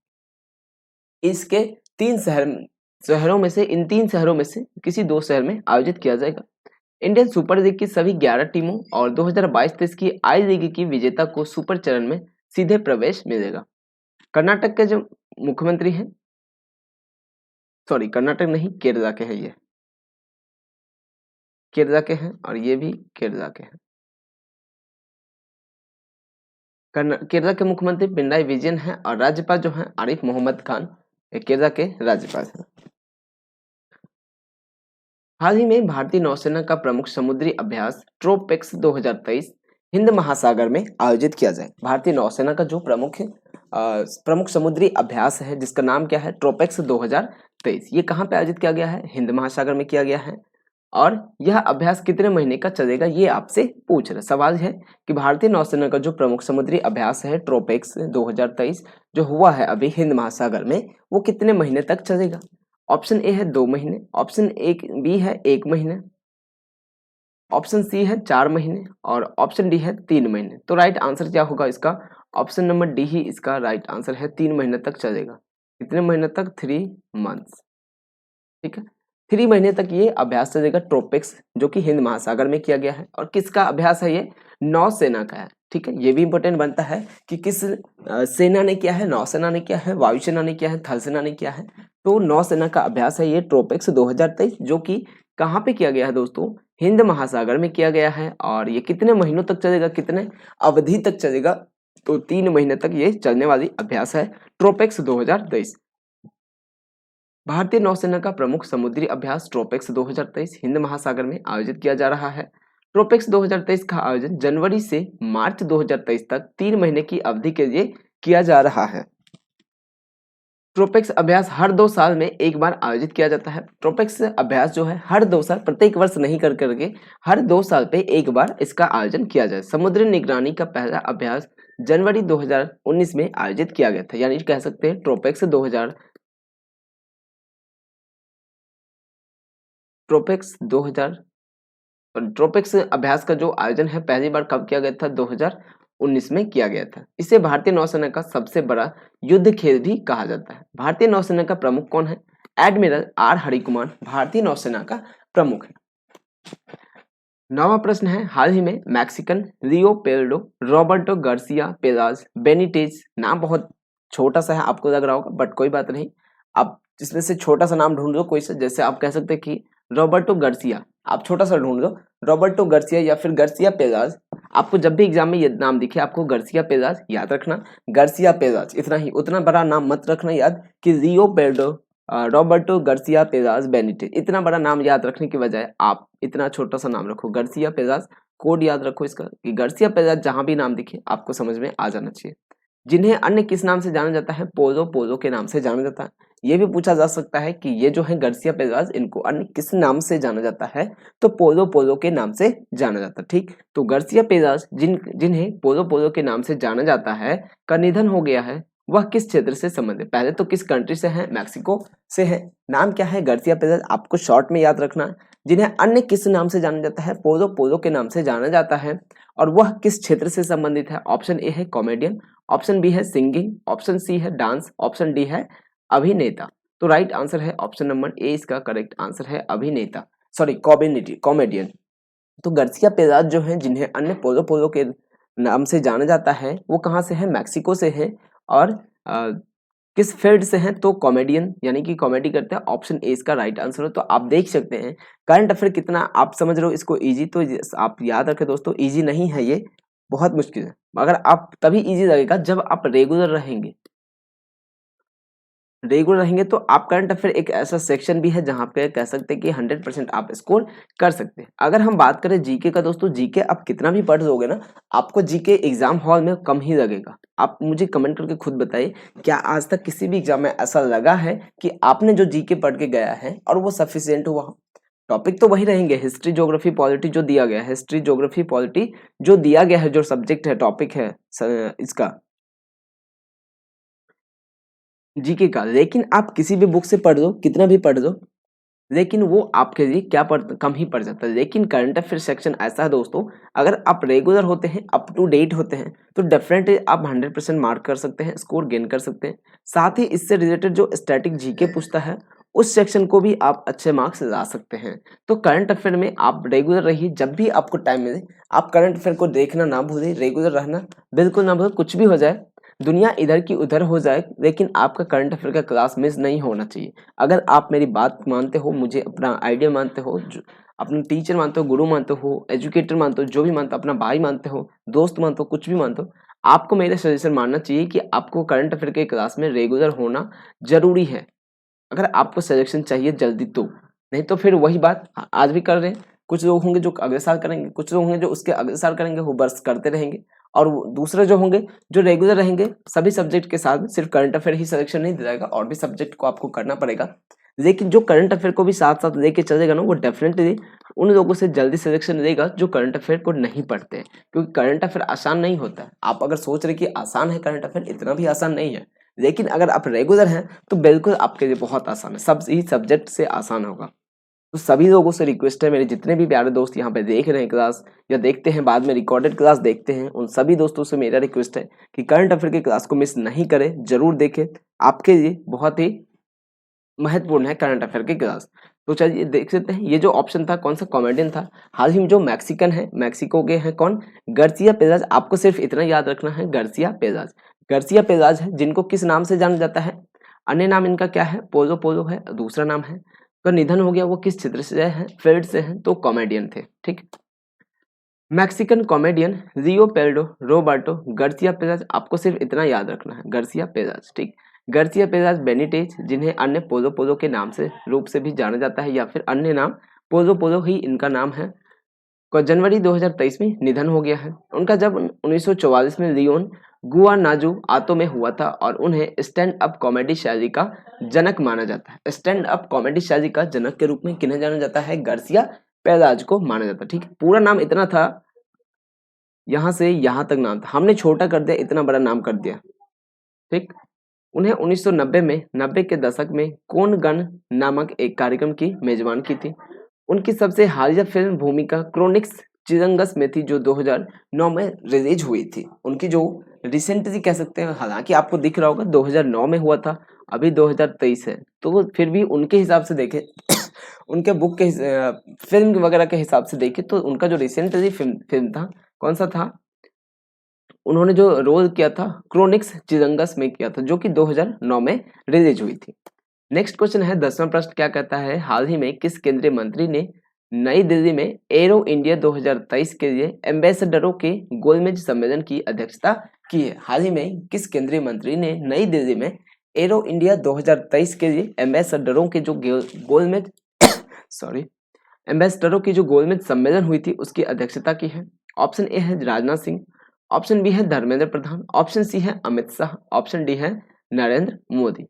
इसके 3 शहरों में से, इन 3 शहरों में से किसी 2 शहर में आयोजित किया जाएगा। इंडियन सुपर लीग की सभी 11 टीमों और 2022-23 की आई लीग की विजेता को सुपर चरण में सीधे प्रवेश मिलेगा। कर्नाटक के जो मुख्यमंत्री हैं, सॉरी कर्नाटक नहीं, केरला के हैं, ये केरला के हैं और ये भी केरला के हैं। केरला के मुख्यमंत्री पिनराई विजयन हैं और राज्यपाल जो हैं आरिफ मोहम्मद खान, केरला के राज्यपाल हैं। हाल ही में भारतीय नौसेना का प्रमुख समुद्री अभ्यास ट्रोपेक्स 2023 हिंद महासागर में आयोजित किया जाए। भारतीय नौसेना का जो प्रमुख समुद्री अभ्यास है जिसका नाम क्या है? ट्रोपेक्स 2023। ये कहाँ पे आयोजित किया गया है? हिंद महासागर में किया गया है। और यह अभ्यास कितने महीने का चलेगा, ये आपसे पूछ रहे। सवाल है कि भारतीय नौसेना का जो प्रमुख समुद्री अभ्यास है ट्रोपेक्स 2023 जो हुआ है अभी हिंद महासागर में, वो कितने महीने तक चलेगा? ऑप्शन ए है 2 महीने, ऑप्शन बी है 1 महीने, ऑप्शन सी है 4 महीने और ऑप्शन डी है 3 महीने। तो राइट आंसर क्या होगा इसका? ऑप्शन नंबर डी ही इसका राइट आंसर है। 3 महीने तक चलेगा। कितने महीने तक? 3 मंथ्स। ठीक है, 3 महीने तक ये अभ्यास चलेगा ट्रोपेक्स, जो कि हिंद महासागर में किया गया है। और किसका अभ्यास है ये? नौसेना का है। ठीक है, ये भी इंपॉर्टेंट बनता है कि किस सेना ने किया है। नौसेना ने किया है, वायुसेना ने किया है, थल सेना ने किया है। तो नौसेना का अभ्यास है ये ट्रोपेक्स 2023, जो कि कहाँ पे किया गया है दोस्तों? हिंद महासागर में किया गया है। और ये कितने महीनों तक चलेगा, कितने अवधि तक चलेगा? तो 3 महीने तक ये चलने वाली अभ्यास है ट्रोपेक्स 2023। भारतीय नौसेना का प्रमुख समुद्री अभ्यास ट्रोपेक्स 2023 हिंद महासागर में आयोजित किया जा रहा है। ट्रोपेक्स 2023 का आयोजन जनवरी से मार्च 2023 तक 3 महीने की अवधि के लिए किया जा रहा है। ट्रोपेक्स अभ्यास हर 2 साल में एक बार आयोजित किया जाता है। ट्रोपेक्स अभ्यास जो है हर 2 साल, प्रत्येक वर्ष नहीं कर करके हर 2 साल पे एक बार इसका आयोजन किया जाए। समुद्री निगरानी का पहला अभ्यास जनवरी 2019 में आयोजित किया गया था, यानी कह सकते हैं ट्रोपेक्स अभ्यास का जो आयोजन है पहली बार कब किया गया था? 2019 में किया गया था। इसे भारतीय नौसेना का सबसे बड़ा युद्ध खेल भी कहा जाता है। भारतीय नौसेना का प्रमुख कौन है? एडमिरल आर हरिकुमार भारतीय नौसेना का प्रमुख है। 9वां प्रश्न है, हाल ही में मैक्सिकन लियोपेल्डो रॉबर्टो गार्सिया पेलाज बेनिटेज, नाम बहुत छोटा सा है आपको लग रहा होगा, बट कोई बात नहीं, आप इसमें से छोटा सा नाम ढूंढ लो कोई सा। जैसे आप कह सकते हैं कि रॉबर्टो गार्सिया, आप छोटा सा ढूंढ लो रॉबर्टो गार्सिया या फिर गार्सिया पेलाज। आपको जब भी एग्जाम में ये नाम दिखे आपको गार्सिया पेलाज याद रखना, गार्सिया पेलाज, इतना ही, उतना बड़ा नाम मत रखना याद कि लियोपेल्डो रॉबर्टो गार्सिया पेलाज बेनिटेज। इतना बड़ा नाम याद रखने की बजाय आप इतना छोटा सा नाम रखो, गार्सिया पेलाज। कोड याद रखो इसका कि गार्सिया पेलाज, जहां भी नाम दिखे आपको समझ में आ जाना चाहिए। जिन्हें अन्य किस नाम से जाना जाता है? पोलो के नाम से जाना जाता है। ये भी पूछा जा सकता है कि ये जो है गार्सिया पेलाज, इनको अन्य किस नाम से जाना जाता है? तो पोलो के नाम से जाना जाता है। ठीक, तो गार्सिया पेलाज जिन्हें पोलो के नाम से जाना जाता है का निधन हो गया है। वह किस क्षेत्र से संबंधित? पहले तो किस कंट्री से है? मैक्सिको से है। नाम क्या है? गार्सिया पेलाज, आपको शॉर्ट में याद रखना है। जिन्हें अन्य किस नाम से जाना जाता है? पोलो के नाम से जाना जाता है। और वह किस क्षेत्र से संबंधित है? ऑप्शन ए है कॉमेडियन, ऑप्शन बी है सिंगिंग, ऑप्शन सी है डांस, ऑप्शन डी है अभिनेता। तो राइट आंसर है ऑप्शन नंबर ए, इसका करेक्ट आंसर है अभिनेता, सॉरी कॉमेडियन। तो गार्सिया पेलाज जो है जिन्हें अन्य पोलो के नाम से जाना जाता है, वो कहाँ से है? मैक्सिको से है। और किस फील्ड से हैं? तो कॉमेडियन, यानी कि कॉमेडी करते हैं। ऑप्शन ए इसका राइट आंसर हो। तो आप देख सकते हैं करंट अफेयर कितना आप समझ रहे हो इसको इजी। तो आप याद रखें दोस्तों, इजी नहीं है ये, बहुत मुश्किल है। मगर आप तभी इजी लगेगा जब आप रेगुलर रहेंगे। रेगुलर रहेंगे तो आप करंट अफेयर एक ऐसा सेक्शन भी है जहां पे कह सकते हैं कि 100% आप स्कोर कर सकते हैं। अगर हम बात करें जीके का दोस्तों, जीके आप कितना भी पढ़ लोगे ना, आपको जीके एग्जाम हॉल में कम ही लगेगा। आप मुझे कमेंट करके खुद बताइए, क्या आज तक किसी भी एग्जाम में ऐसा लगा है कि आपने जो जीके पढ़ के गया है और वो सफिशियंट हुआ? टॉपिक तो वही रहेंगे, हिस्ट्री ज्योग्राफी पॉलिटी जो दिया गया है, हिस्ट्री ज्योग्राफी पॉलिटी जो दिया गया है, जो सब्जेक्ट है, टॉपिक है इसका जीके का। लेकिन आप किसी भी बुक से पढ़ लो, कितना भी पढ़ लो, लेकिन वो आपके लिए क्या कम ही पड़ जाता है। लेकिन करंट अफेयर सेक्शन ऐसा है दोस्तों, अगर आप रेगुलर होते हैं, अप टू डेट होते हैं, तो डेफिनेटली आप 100% मार्क कर सकते हैं, स्कोर गेन कर सकते हैं। साथ ही इससे रिलेटेड जो स्टैटिक जीके पूछता है, उस सेक्शन को भी आप अच्छे मार्क्स ला सकते हैं। तो करंट अफेयर में आप रेगुलर रहिए, जब भी आपको टाइम मिले आप करंट अफेयर को देखना ना भूलें, रेगुलर रहना बिल्कुल ना भूलें। कुछ भी हो जाए, दुनिया इधर की उधर हो जाए, लेकिन आपका करंट अफेयर का क्लास मिस नहीं होना चाहिए। अगर आप मेरी बात मानते हो, मुझे अपना आइडिया मानते हो, अपने टीचर मानते हो, गुरु मानते हो, एजुकेटर मानते हो, जो भी मानते हो, अपना भाई मानते हो, दोस्त मानते हो, कुछ भी मानते हो, आपको मेरा सजेशन मानना चाहिए कि आपको करंट अफेयर के क्लास में रेगुलर होना जरूरी है। अगर आपको सजेशन चाहिए जल्दी तो, नहीं तो फिर वही बात आज भी कर रहे हैं। कुछ लोग होंगे जो अगले साल करेंगे, कुछ लोग होंगे जो उसके अगले साल करेंगे, वो बस करते रहेंगे। और दूसरे जो होंगे जो रेगुलर रहेंगे सभी सब्जेक्ट के साथ, सिर्फ करंट अफेयर ही सिलेक्शन नहीं दिलाएगा, और भी सब्जेक्ट को आपको करना पड़ेगा। लेकिन जो करंट अफेयर को भी साथ साथ लेके चलेगा ना, वो डेफिनेटली उन लोगों से जल्दी सिलेक्शन लेगा जो करंट अफेयर को नहीं पढ़ते हैं। क्योंकि करंट अफेयर आसान नहीं होता है। आप अगर सोच रहे कि आसान है करंट अफेयर, इतना भी आसान नहीं है। लेकिन अगर आप रेगुलर हैं तो बिल्कुल आपके लिए बहुत आसान है, सब ही सब्जेक्ट से आसान होगा। तो सभी लोगों से रिक्वेस्ट है, मेरे जितने भी प्यारे दोस्त यहाँ पे देख रहे हैं क्लास, या देखते हैं बाद में रिकॉर्डेड क्लास देखते हैं, उन सभी दोस्तों से मेरा रिक्वेस्ट है कि करंट अफेयर की क्लास को मिस नहीं करें, जरूर देखें। आपके लिए बहुत ही महत्वपूर्ण है करंट अफेयर की क्लास। तो चलिए देख सकते हैं, ये जो ऑप्शन था कौन सा कॉमेडियन था, हाल ही में जो मैक्सिकन है, मैक्सिको के हैं कौन, गर्सिया पेरेज। आपको सिर्फ इतना याद रखना है, गर्सिया पेरेज। गर्सिया पेरेज है, जिनको किस नाम से जाना जाता है, अन्य नाम इनका क्या है, पोलो पोलो है, दूसरा नाम है। तो निधन हो गया, वो किस क्षेत्र से है, फील्ड से है, तो कॉमेडियन थे। ठीक, मैक्सिकन कॉमेडियन रियो पेल्डो रोबर्टो गार्सिया पेरेज। आपको सिर्फ इतना याद रखना है, गार्सिया पेरेज। ठीक, गार्सिया पेरेज बेनिटेज, जिन्हें अन्य पोलो पोलो के नाम से रूप से भी जाना जाता है, या फिर अन्य नाम पोलो पोलो ही इनका नाम है, को जनवरी 2023 में निधन हो गया है। उनका जब 1944 में लियोन गुआनाजू आतो में हुआ था, और उन्हें स्टैंड अप कॉमेडी शैली का जनक माना जाता है। स्टैंड अप कॉमेडी शैली का जनक के रूप में किन्हें जाना जाता है, गार्सिया पेरेज को माना जाता है। ठीक, पूरा नाम इतना था, यहाँ से यहाँ तक नाम था, हमने छोटा कर दिया, इतना बड़ा नाम कर दिया। ठीक, उन्हें 1990 में, 90 के दशक में कौन गण नामक एक कार्यक्रम की मेजबान की थी। उनकी सबसे हालिया फिल्म भूमिका क्रोनिक्स चिरंगस में थी, जो 2009 में रिलीज हुई थी। उनकी जो रिसेंटली कह सकते हैं, हालांकि आपको दिख रहा होगा 2009 में हुआ था, अभी 2023 है, तो वो फिर भी उनके हिसाब से देखें उनके बुक के फिल्म वगैरह के हिसाब से देखें, तो उनका जो रिसेंटली फिल्म था, कौन सा था, उन्होंने जो रोल किया था क्रोनिक्स चिरंगस में किया था, जो कि 2009 में रिलीज हुई थी। नेक्स्ट क्वेश्चन है 10वां प्रश्न, क्या कहता है, हाल ही में किस केंद्रीय मंत्री ने नई दिल्ली में एरो इंडिया 2023 के लिए एम्बेसडरों के गोलमेज सम्मेलन की अध्यक्षता की है। हाल ही में किस केंद्रीय मंत्री ने नई दिल्ली में एरो इंडिया 2023 के लिए एम्बेसडरों के जो गोलमेज सॉरी एम्बेसडरों की जो गोलमेज सम्मेलन हुई थी उसकी अध्यक्षता की है। ऑप्शन ए है राजनाथ सिंह, ऑप्शन बी है धर्मेंद्र प्रधान, ऑप्शन सी है अमित शाह, ऑप्शन डी है नरेंद्र मोदी।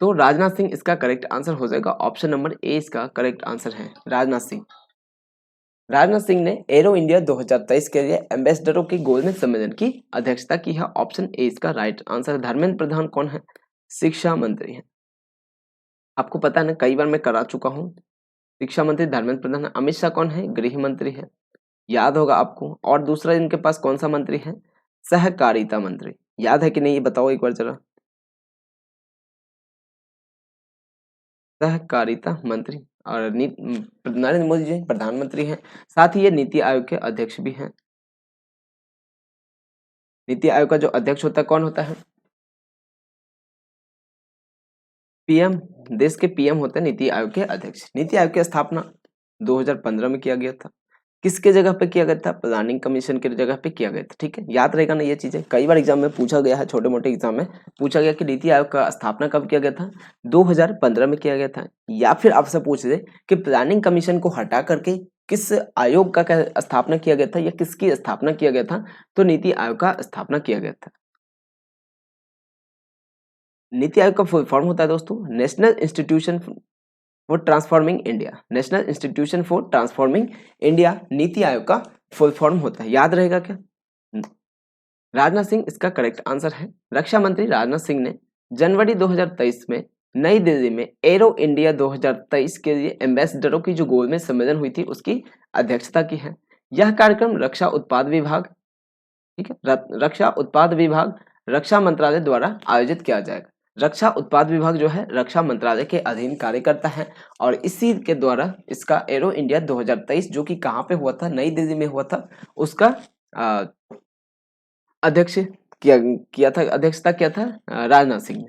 तो राजनाथ सिंह इसका करेक्ट आंसर हो जाएगा, ऑप्शन नंबर ए इसका करेक्ट आंसर है, राजनाथ सिंह। राजनाथ सिंह ने एरो इंडिया 2023 के लिए एम्बेसडरों के गोलमेज सम्मेलन की अध्यक्षता की है, ऑप्शन ए इसका राइट आंसर। धर्मेंद्र प्रधान कौन है, शिक्षा मंत्री है। आपको पता है ना, कई बार मैं करा चुका हूँ, शिक्षा मंत्री धर्मेंद्र प्रधान है। अमित शाह कौन है, गृह मंत्री है, याद होगा आपको। और दूसरा इनके पास कौन सा मंत्री है, सहकारिता मंत्री, याद है कि नहीं, ये बताओ एक बार जरा। सहकारिता मंत्री। और नरेंद्र मोदी जी प्रधानमंत्री हैं, साथ ही ये नीति आयोग के अध्यक्ष भी हैं। नीति आयोग का जो अध्यक्ष होता है कौन होता है, पीएम, देश के पीएम होते हैं नीति आयोग के अध्यक्ष। नीति आयोग की स्थापना 2015 में किया गया था। किसके जगह पे किया गया था? प्लानिंग कमीशन के जगह पे किया गया था। ठीक है, याद रहेगा ना ये चीजें, कई बार एग्जाम में पूछा गया है, छोटे मोटे एग्जाम में पूछा गया कि नीति आयोग का स्थापना कब किया गया था? 2015 में किया गया था। या फिर आपसे पूछ दे कि प्लानिंग कमीशन को हटा करके किस आयोग का स्थापना किया गया था या किसकी स्थापना किया गया था? तो नीति आयोग का स्थापना किया गया था। नीति आयोग का फुल फॉर्म होता है दोस्तों national institution for transforming India. National institution for transforming India NITI Aayog का फुल फॉर्म होता है। याद रहेगा क्या? राजनाथ सिंह इसका करेक्ट आंसर है। रक्षा मंत्री राजनाथ सिंह ने जनवरी 2023 में नई दिल्ली में एरो इंडिया 2023 के लिए एम्बेसडरों की जो गोलमेज सम्मेलन हुई थी उसकी अध्यक्षता की है। यह कार्यक्रम रक्षा उत्पाद विभाग, ठीक है, रक्षा उत्पाद विभाग रक्षा मंत्रालय द्वारा आयोजित किया जाएगा। रक्षा उत्पाद विभाग जो है रक्षा मंत्रालय के अधीन कार्य करता है और इसी के द्वारा इसका एरो इंडिया 2023 जो कि कहाँ पे हुआ था? नई दिल्ली में हुआ था। उसका अध्यक्ष अध्यक्षता किया था राजनाथ सिंह ने।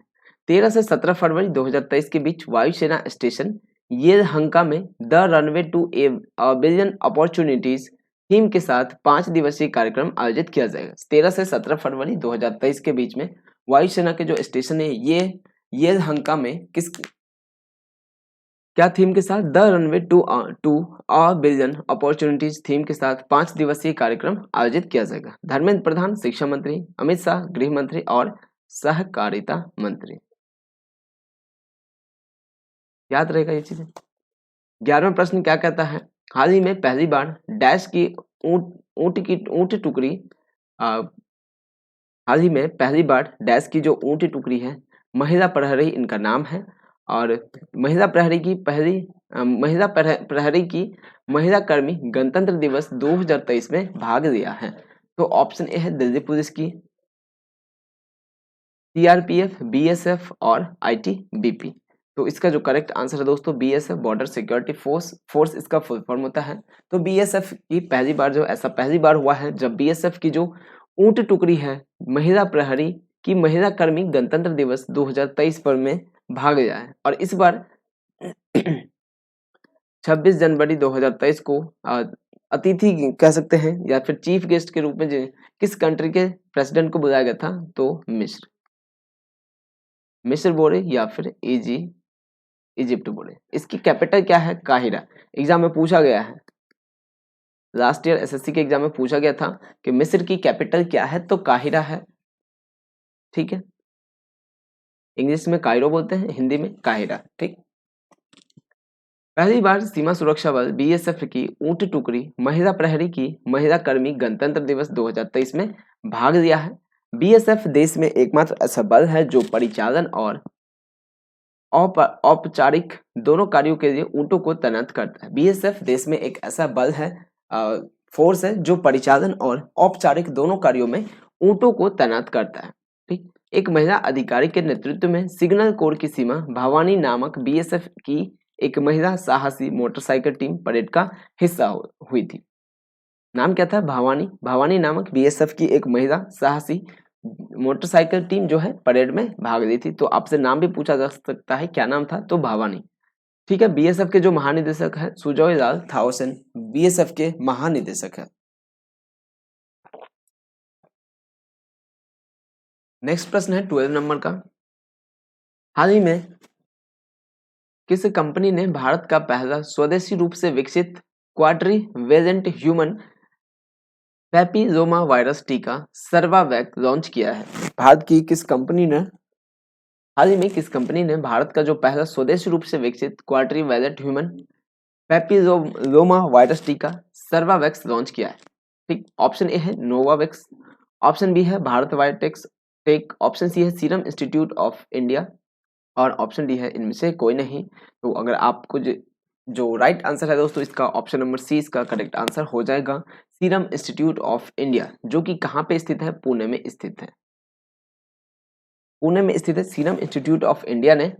13 से 17 फरवरी 2023 के बीच वायुसेना स्टेशन येलहंका में the runway to a billion opportunities theme के साथ 5 दिवसीय कार्यक्रम आयोजित किया जाएगा। 13 से 17 फरवरी 2023 के बीच में वायुसेना के जो स्टेशन है ये येलहंका में किस क्या थीम के साथ? The runway to a billion opportunities theme के साथ 5 दिवसीय कार्यक्रम आयोजित किया जाएगा। धर्मेंद्र प्रधान शिक्षा मंत्री, अमित शाह गृह मंत्री और सहकारिता मंत्री। याद रहेगा ये चीजें। 11वां प्रश्न क्या कहता है? हाल ही में पहली बार डैश की ऊंट टुकड़ी हाल ही में पहली बार डैश की जो ऊंट टुकड़ी है महिला प्रहरी इनका नाम है और महिला प्रहरी की महिला कर्मी गणतंत्र दिवस 2023 में भाग लिया है। तो ऑप्शन ए है दिल्ली पुलिस की, सीआरपीएफ, बीएसएफ और आईटीबीपी। तो इसका जो करेक्ट आंसर है दोस्तों बीएसएफ, बॉर्डर सिक्योरिटी फोर्स इसका फुल फॉर्म होता है। तो बीएसएफ की पहली बार हुआ है जब बीएसएफ की जो ऊंट टुकड़ी है महिला प्रहरी की महिला कर्मी गणतंत्र दिवस 2023 पर में भाग लिया है। और इस बार 26 जनवरी 2023 को अतिथि कह सकते हैं या फिर चीफ गेस्ट के रूप में किस कंट्री के प्रेसिडेंट को बुलाया गया था? तो मिस्र बोले या फिर इजिप्ट बोले। इसकी कैपिटल क्या है? काहिरा। एग्जाम में पूछा गया है, लास्ट ईयर एसएससी के एग्जाम में पूछा गया था कि मिस्र की कैपिटल क्या है? तो काहिरा है। ठीक है, इंग्लिश में कायरो बोलते हैं, हिंदी में काहिरा। ठीक, पहली बार सीमा सुरक्षा बल बीएसएफ की ऊंट टुकड़ी महिला प्रहरी की महिला कर्मी गणतंत्र दिवस 2023 में भाग लिया है। बीएसएफ देश में एकमात्र ऐसा बल है जो परिचालन और औपचारिक दोनों कार्यों के लिए ऊंटों को तैनात करता है। बीएसएफ देश में एक ऐसा बल है, फोर्स है जो परिचालन और औपचारिक दोनों कार्यों में ऊंटों को तैनात करता है। ठीक, एक महिला अधिकारी के नेतृत्व में सिग्नल कोर की सीमा भवानी नामक बीएसएफ की एक महिला साहसी मोटरसाइकिल टीम परेड का हिस्सा हुई थी। नाम क्या था? भवानी नामक बीएसएफ की एक महिला साहसी मोटरसाइकिल टीम जो है परेड में भाग ली थी। तो आपसे नाम भी पूछा जा सकता है, क्या नाम था? तो भवानी। ठीक है, बीएसएफ के जो महानिदेशक है सुजॉय लाल थाउसेन बीएसएफ के महानिदेशक है। नेक्स्ट प्रश्न है 12 नंबर का। हाल ही में किस कंपनी ने भारत का पहला स्वदेशी रूप से विकसित क्वाड्रीवेलेंट ह्यूमन पैपिलोमा वायरस टीका सर्वावैक्स लॉन्च किया है? भारत की किस कंपनी ने हाल ही में किस कंपनी ने भारत का जो पहला स्वदेशी रूप से विकसित क्वाड्रीवेलेंट ह्यूमन पैपिलोमा वायरस टीका सर्वावैक्स लॉन्च किया है? ठीक, ऑप्शन ए है नोवावैक्स, ऑप्शन बी है भारत बायोटेक, ऑप्शन सी है सीरम इंस्टीट्यूट ऑफ इंडिया और ऑप्शन डी है इनमें से कोई नहीं। तो अगर आपको जो राइट आंसर है दोस्तों इसका ऑप्शन नंबर सी इसका करेक्ट आंसर हो जाएगा, सीरम इंस्टीट्यूट ऑफ इंडिया, जो कि कहाँ पे स्थित है? पुणे में स्थित है। पुणे में स्थित है सीरम इंस्टीट्यूट ऑफ इंडिया ने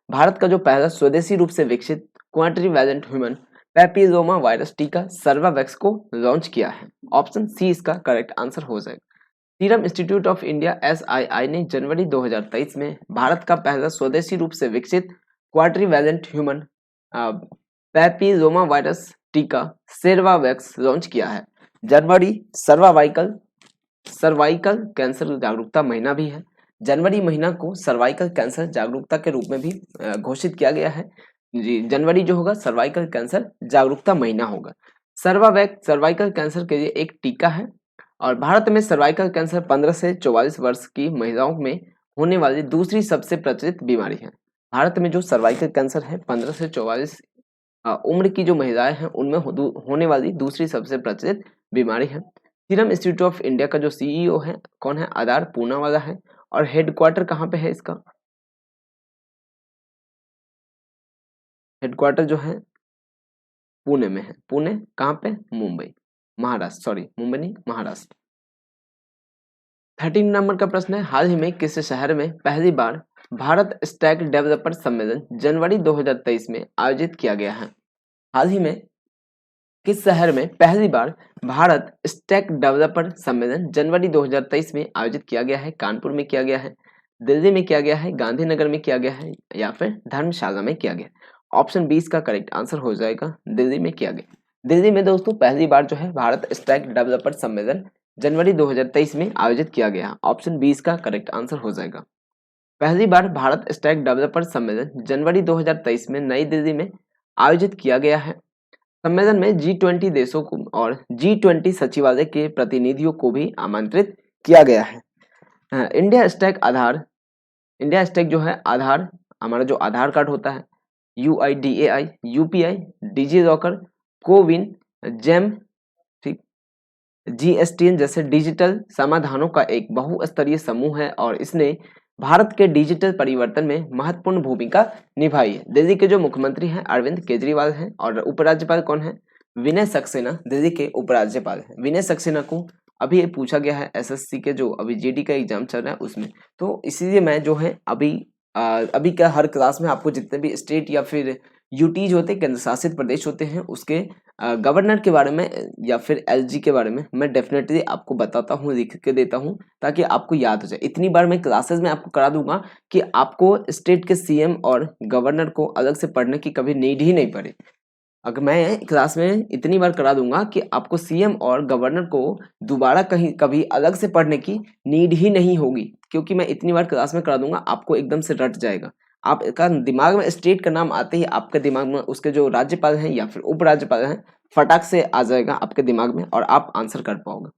भारत का जो पहला स्वदेशी रूप से विकसित क्वाड्रीवैलेंट ह्यूमन पैपिलोमा वायरस टीका सर्वावैक्स को लॉन्च किया है। ऑप्शन सी इसका करेक्ट आंसर हो जाएगा। Serum institute of India SII ने जनवरी 2023 में भारत का पहला स्वदेशी रूप से विकसित क्वाड्रीवैलेंट ह्यूमन पैपिलोमा वायरस टीका सेरवावैक्स लॉन्च किया है? जनवरी सर्वाइकल कैंसर जागरूकता महीना भी है। जनवरी महीना को सर्वाइकल कैंसर जागरूकता के रूप में भी घोषित किया गया है। जी, जनवरी जो होगा सर्वाइकल कैंसर जागरूकता महीना होगा। सर्वावैक्स सर्वाइकल कैंसर के लिए एक टीका है और भारत में सर्वाइकल कैंसर 15 से 44 वर्ष की महिलाओं में होने वाली दूसरी सबसे प्रचलित बीमारी है। भारत में जो सर्वाइकल कैंसर है 15 से 44 उम्र की जो महिलाएं हैं उनमें होने वाली दूसरी सबसे प्रचलित बीमारी है। सीरम इंस्टीट्यूट ऑफ इंडिया का जो सीईओ है कौन है? आधार पूनावाला है। और हेडक्वार्टर कहाँ पे है इसका? हेडक्वार्टर जो है पुणे में है। पुणे कहाँ पे? मुंबई, महाराष्ट्र। सॉरी, मुंबई नहीं, महाराष्ट्र। 13 नंबर का प्रश्न है, हाल ही में किस शहर में पहली बार भारत स्टैक डेवलपर सम्मेलन जनवरी 2023 में आयोजित किया गया है? हाल ही में किस शहर में पहली बार भारत स्टैक डेवलपर सम्मेलन जनवरी 2023 में आयोजित किया गया है? कानपुर में किया गया है, दिल्ली में किया गया है, गांधीनगर में किया गया है या फिर धर्मशाला में किया गया? ऑप्शन 20 का करेक्ट आंसर हो जाएगा दिल्ली में किया गया। दिल्ली में दोस्तों पहली बार जो है भारत स्टैक डेवलपर सम्मेलन जनवरी 2023 में आयोजित किया गया। ऑप्शन 20 का करेक्ट आंसर हो जाएगा। पहली बार भारत स्टैक डेवलपर सम्मेलन जनवरी 2023 में नई दिल्ली में आयोजित किया गया है। सम्मेलन में G20 देशों को और G20 सचिवालय के प्रतिनिधियों को भी आमंत्रित किया गया है। इंडिया स्टैक जो है आधार, हमारा जो आधार कार्ड होता है, UIDAI, UPI, digi locker, CoWIN, GeM, ठीक, GSTN जैसे डिजिटल समाधानों का एक बहुस्तरीय समूह है और इसने भारत के डिजिटल परिवर्तन में महत्वपूर्ण भूमिका निभाई है। दिल्ली के जो मुख्यमंत्री हैं अरविंद केजरीवाल हैं और उपराज्यपाल कौन है? विनय सक्सेना दिल्ली के उपराज्यपाल हैं। विनय सक्सेना को अभी ये पूछा गया है SSC के जो अभी GD का एग्जाम चल रहा है उसमें, तो इसीलिए मैं जो है अभी का हर क्लास में आपको जितने भी स्टेट या फिर यूटीज होते हैं, केंद्र शासित प्रदेश होते हैं, उसके गवर्नर के बारे में या फिर LG के बारे में मैं डेफिनेटली आपको बताता हूँ, लिख के देता हूँ ताकि आपको याद हो जाए। इतनी बार मैं क्लासेस में आपको करा दूंगा कि आपको स्टेट के CM और गवर्नर को अलग से पढ़ने की कभी नीड ही नहीं पड़े। अगर मैं क्लास में इतनी बार करा दूंगा कि आपको CM और गवर्नर को दोबारा कहीं कभी अलग से पढ़ने की नीड ही नहीं होगी, क्योंकि मैं इतनी बार क्लास में करा दूंगा आपको एकदम से रट जाएगा। आपका दिमाग में स्टेट का नाम आते ही आपके दिमाग में उसके जो राज्यपाल हैं या फिर उपराज्यपाल हैं फटाक से आ जाएगा आपके दिमाग में और आप आंसर कर पाओगे।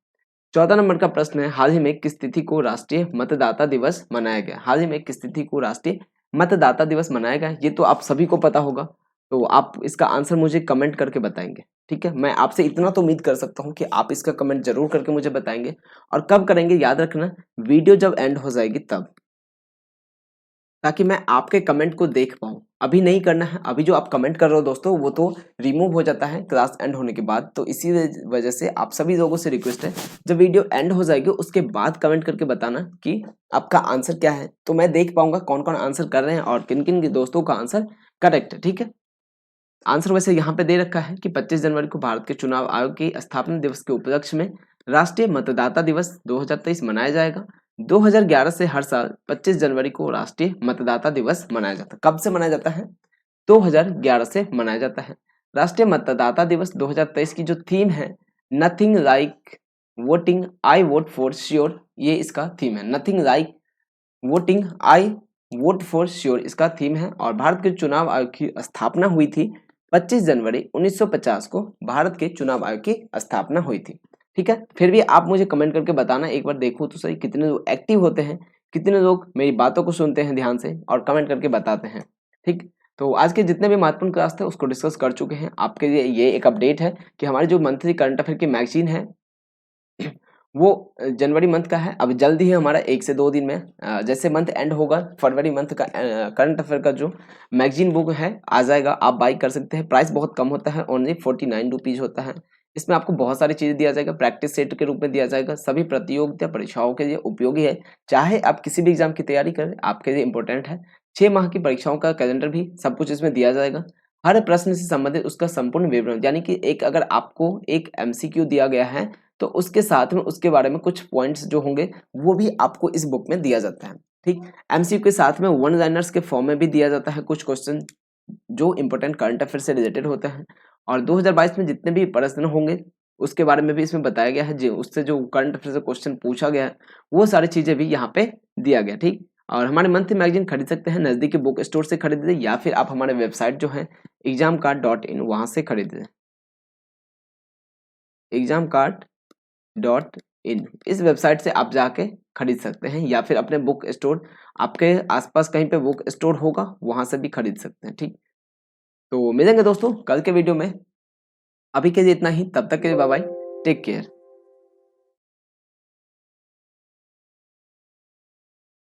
14 नंबर का प्रश्न है, हाल ही में किस तिथि को राष्ट्रीय मतदाता दिवस मनाया गया? हाल ही में किस तिथि को राष्ट्रीय मतदाता दिवस मनाया गया? ये तो आप सभी को पता होगा, तो आप इसका आंसर मुझे कमेंट करके बताएंगे। ठीक है, मैं आपसे इतना तो उम्मीद कर सकता हूँ कि आप इसका कमेंट जरूर करके मुझे बताएंगे। और कब करेंगे याद रखना, वीडियो जब एंड हो जाएगी तब, ताकि मैं आपके कमेंट को देख पाऊँ। अभी नहीं करना है, अभी जो आप कमेंट कर रहे हो दोस्तों वो तो रिमूव हो जाता है क्लास एंड होने के बाद, तो इसी वजह से आप सभी लोगों से रिक्वेस्ट है जब वीडियो एंड हो जाएगी उसके बाद कमेंट करके बताना कि आपका आंसर क्या है, तो मैं देख पाऊंगा कौन कौन आंसर कर रहे हैं और किन किन दोस्तों का आंसर करेक्ट है। ठीक है, आंसर वैसे यहाँ पे दे रखा है कि 25 जनवरी को भारत के चुनाव आयोग की स्थापना दिवस के उपलक्ष्य में राष्ट्रीय मतदाता दिवस 2023 मनाया जाएगा। 2011 से हर साल 25 जनवरी को राष्ट्रीय मतदाता दिवस मनाया जाता है। कब से मनाया जाता है? 2011 से मनाया जाता है। राष्ट्रीय मतदाता दिवस 2023 की जो थीम है, nothing like voting I vote for sure, ये इसका थीम है। Nothing like voting I vote for sure इसका थीम है। और भारत के चुनाव आयोग की स्थापना हुई थी 25 जनवरी 1950 को भारत के चुनाव आयोग की स्थापना हुई थी। ठीक है, फिर भी आप मुझे कमेंट करके बताना, एक बार देखो तो सही कितने लोग एक्टिव होते हैं, कितने लोग मेरी बातों को सुनते हैं ध्यान से और कमेंट करके बताते हैं। ठीक, तो आज के जितने भी महत्वपूर्ण क्लास थे उसको डिस्कस कर चुके हैं। आपके लिए ये एक अपडेट है कि हमारी जो मंथली करंट अफेयर की मैगजीन है वो जनवरी मंथ का है, अब जल्दी ही हमारा 1 से 2 दिन में जैसे मंथ एंड होगा फरवरी मंथ का करंट अफेयर का जो मैगजीन बुक है आ जाएगा, आप बाई कर सकते हैं। प्राइस बहुत कम होता है, ओनली 49 रुपीज़ होता है। इसमें आपको बहुत सारी चीज़ें दिया जाएगा, प्रैक्टिस सेट के रूप में दिया जाएगा, सभी प्रतियोगिता परीक्षाओं के लिए उपयोगी है। चाहे आप किसी भी एग्जाम की तैयारी करें आपके लिए इंपॉर्टेंट है। 6 माह की परीक्षाओं का कैलेंडर भी सब कुछ इसमें दिया जाएगा। हर प्रश्न से संबंधित उसका संपूर्ण विवरण, यानी कि एक अगर आपको एक MCQ दिया गया है तो उसके साथ में उसके बारे में कुछ पॉइंट्स जो होंगे वो भी आपको इस बुक में दिया जाता है। ठीक, MCQ के साथ में वन लाइनर्स के फॉर्म में भी दिया जाता है कुछ क्वेश्चन जो इंपॉर्टेंट करंट अफेयर से रिलेटेड होते हैं। और 2022 में जितने भी प्रश्न होंगे उसके बारे में भी इसमें बताया गया है, जो उससे जो करंट अफेयर से क्वेश्चन पूछा गया है वो सारी चीजें भी यहाँ पे दिया गया। ठीक, और हमारे मंथली मैगजीन खरीद सकते हैं नजदीकी बुक स्टोर से खरीदें या फिर आप हमारे वेबसाइट जो है examcard.in वहां से खरीदें। examcard.in इस वेबसाइट से आप जाके खरीद सकते हैं या फिर अपने बुक स्टोर, आपके आसपास कहीं पे बुक स्टोर होगा वहां से भी खरीद सकते हैं। ठीक, तो मिलेंगे दोस्तों कल के वीडियो में। अभी के लिए इतना ही, तब तक के लिए बाय बाय, टेक केयर।